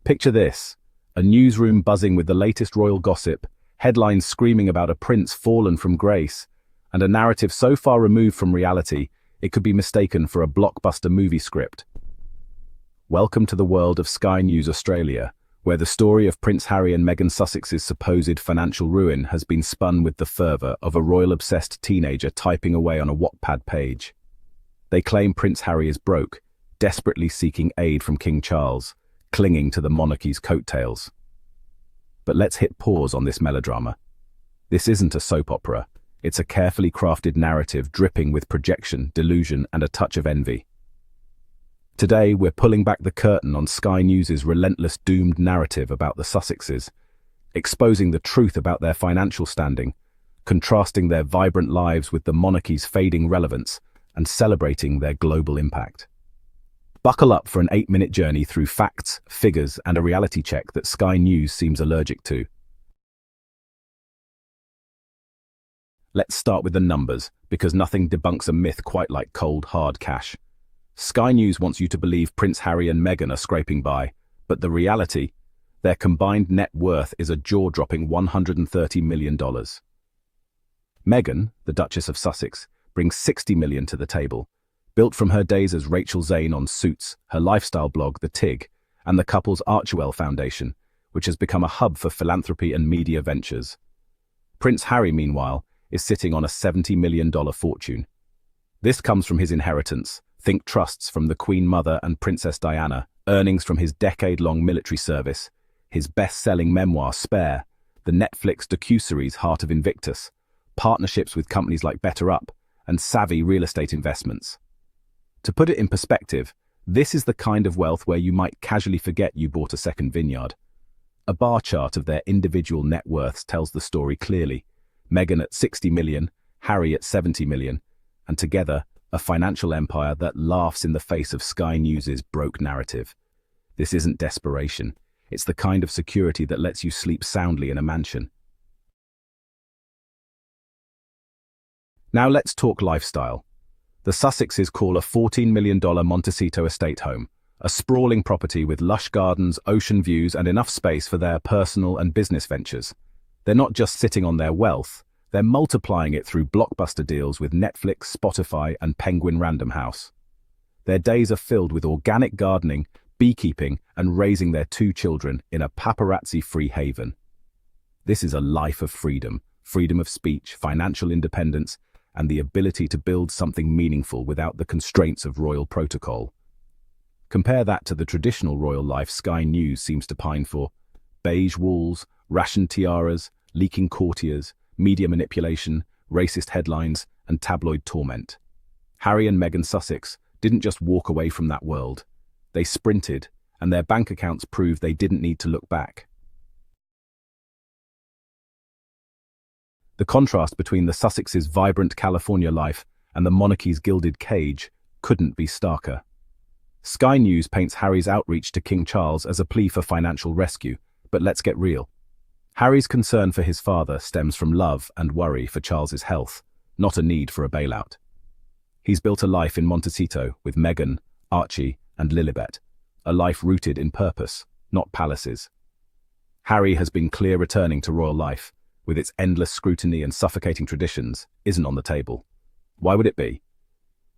Picture this: a newsroom buzzing with the latest royal gossip, headlines screaming about a prince fallen from grace, and a narrative so far removed from reality it could be mistaken for a blockbuster movie script. Welcome to the world of Sky News Australia, where the story of Prince Harry and Meghan Sussex's supposed financial ruin has been spun with the fervour of a royal-obsessed teenager typing away on a Wattpad page. They claim Prince Harry is broke, desperately seeking aid from King Charles, clinging to the monarchy's coattails. But let's hit pause on this melodrama. This isn't a soap opera. It's a carefully crafted narrative dripping with projection, delusion, and a touch of envy. Today, we're pulling back the curtain on Sky News's relentless doomed narrative about the Sussexes, exposing the truth about their financial standing, contrasting their vibrant lives with the monarchy's fading relevance, and celebrating their global impact. Buckle up for an 8-minute journey through facts, figures, and a reality check that Sky News seems allergic to. Let's start with the numbers, because nothing debunks a myth quite like cold, hard cash. Sky News wants you to believe Prince Harry and Meghan are scraping by, but the reality, their combined net worth is a jaw-dropping $130 million. Meghan, the Duchess of Sussex, brings $60 million to the table, built from her days as Rachel Zane on Suits, her lifestyle blog The Tig, and the couple's Archewell Foundation, which has become a hub for philanthropy and media ventures. Prince Harry, meanwhile, is sitting on a $70 million fortune. This comes from his inheritance, think trusts from the Queen Mother and Princess Diana, earnings from his decade-long military service, his best-selling memoir Spare, the Netflix docuseries Heart of Invictus, partnerships with companies like Better Up, and savvy real estate investments. To put it in perspective, this is the kind of wealth where you might casually forget you bought a second vineyard. A bar chart of their individual net worths tells the story clearly. Meghan at $60 million, Harry at $70 million, and together, a financial empire that laughs in the face of Sky News's broke narrative. This isn't desperation. It's the kind of security that lets you sleep soundly in a mansion. Now let's talk lifestyle. The Sussexes call a $14 million Montecito estate home, a sprawling property with lush gardens, ocean views, and enough space for their personal and business ventures. They're not just sitting on their wealth, they're multiplying it through blockbuster deals with Netflix, Spotify, and Penguin Random House. Their days are filled with organic gardening, beekeeping, and raising their 2 children in a paparazzi-free haven. This is a life of freedom, freedom of speech, financial independence, and the ability to build something meaningful without the constraints of royal protocol. Compare that to the traditional royal life Sky News seems to pine for: beige walls, rationed tiaras, leaking courtiers, media manipulation, racist headlines, and tabloid torment. Harry and Meghan Sussex didn't just walk away from that world. They sprinted, and their bank accounts proved they didn't need to look back. The contrast between the Sussexes' vibrant California life and the monarchy's gilded cage couldn't be starker. Sky News paints Harry's outreach to King Charles as a plea for financial rescue, but let's get real. Harry's concern for his father stems from love and worry for Charles's health, not a need for a bailout. He's built a life in Montecito with Meghan, Archie, and Lilibet, a life rooted in purpose, not palaces. Harry has been clear returning to royal life, with its endless scrutiny and suffocating traditions, isn't on the table. Why would it be?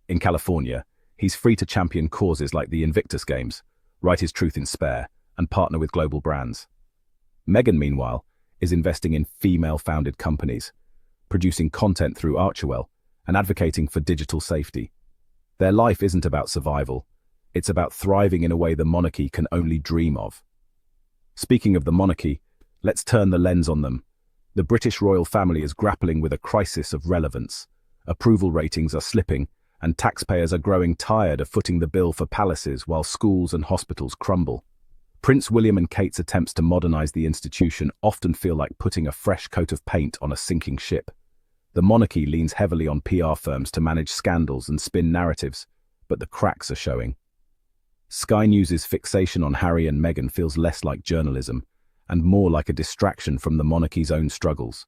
In California, he's free to champion causes like the Invictus Games, write his truth in Spare, and partner with global brands. Meghan, meanwhile, is investing in female-founded companies, producing content through Archewell, and advocating for digital safety. Their life isn't about survival. It's about thriving in a way the monarchy can only dream of. Speaking of the monarchy, let's turn the lens on them. The British royal family is grappling with a crisis of relevance. Approval ratings are slipping, and taxpayers are growing tired of footing the bill for palaces while schools and hospitals crumble. Prince William and Kate's attempts to modernize the institution often feel like putting a fresh coat of paint on a sinking ship. The monarchy leans heavily on PR firms to manage scandals and spin narratives, but the cracks are showing. Sky News's fixation on Harry and Meghan feels less like journalism and more like a distraction from the monarchy's own struggles.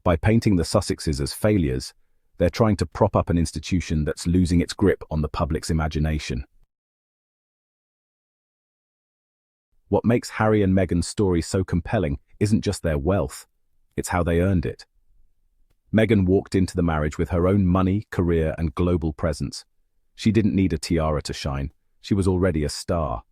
By painting the Sussexes as failures, they're trying to prop up an institution that's losing its grip on the public's imagination. What makes Harry and Meghan's story so compelling isn't just their wealth, it's how they earned it. Meghan walked into the marriage with her own money, career, and global presence. She didn't need a tiara to shine. She was already a star.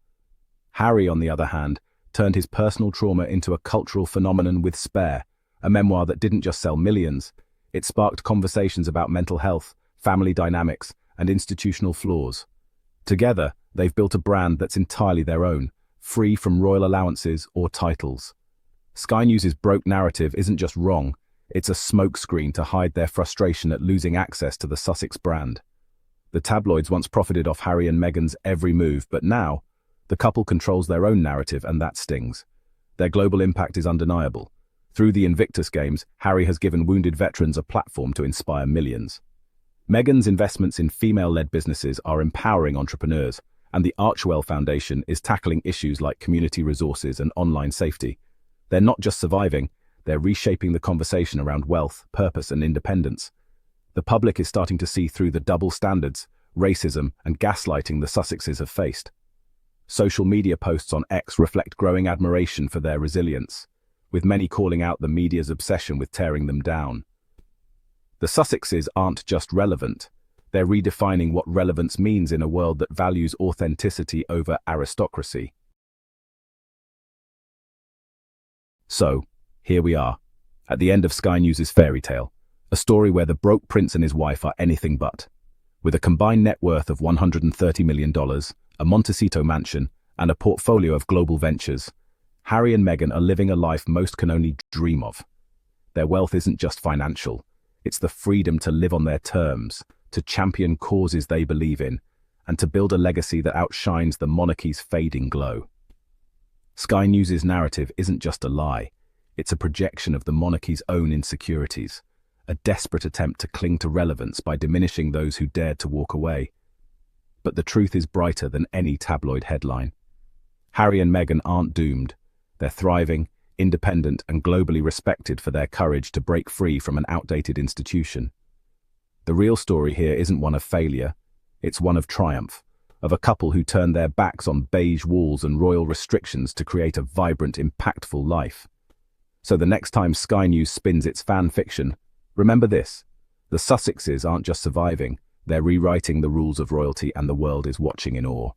Harry, on the other hand, turned his personal trauma into a cultural phenomenon with Spare, a memoir that didn't just sell millions. It sparked conversations about mental health, family dynamics, and institutional flaws. Together, they've built a brand that's entirely their own, free from royal allowances or titles. Sky News's broke narrative isn't just wrong, it's a smokescreen to hide their frustration at losing access to the Sussex brand. The tabloids once profited off Harry and Meghan's every move, but now, the couple controls their own narrative, and that stings. Their global impact is undeniable. Through the Invictus Games, Harry has given wounded veterans a platform to inspire millions. Meghan's investments in female-led businesses are empowering entrepreneurs, and the Archewell Foundation is tackling issues like community resources and online safety. They're not just surviving, they're reshaping the conversation around wealth, purpose, and independence. The public is starting to see through the double standards, racism, and gaslighting the Sussexes have faced. Social media posts on X reflect growing admiration for their resilience, with many calling out the media's obsession with tearing them down. The Sussexes aren't just relevant, they're redefining what relevance means in a world that values authenticity over aristocracy. So, here we are, at the end of Sky News's fairy tale, a story where the broke prince and his wife are anything but. With a combined net worth of $130 million, a Montecito mansion, and a portfolio of global ventures, Harry and Meghan are living a life most can only dream of. Their wealth isn't just financial, it's the freedom to live on their terms, to champion causes they believe in, and to build a legacy that outshines the monarchy's fading glow. Sky News's narrative isn't just a lie, it's a projection of the monarchy's own insecurities, a desperate attempt to cling to relevance by diminishing those who dared to walk away. But the truth is brighter than any tabloid headline. Harry and Meghan aren't doomed. They're thriving, independent, and globally respected for their courage to break free from an outdated institution. The real story here isn't one of failure, it's one of triumph, of a couple who turned their backs on beige walls and royal restrictions to create a vibrant, impactful life. So the next time Sky News spins its fan fiction, remember this: the Sussexes aren't just surviving, they're rewriting the rules of royalty, and the world is watching in awe.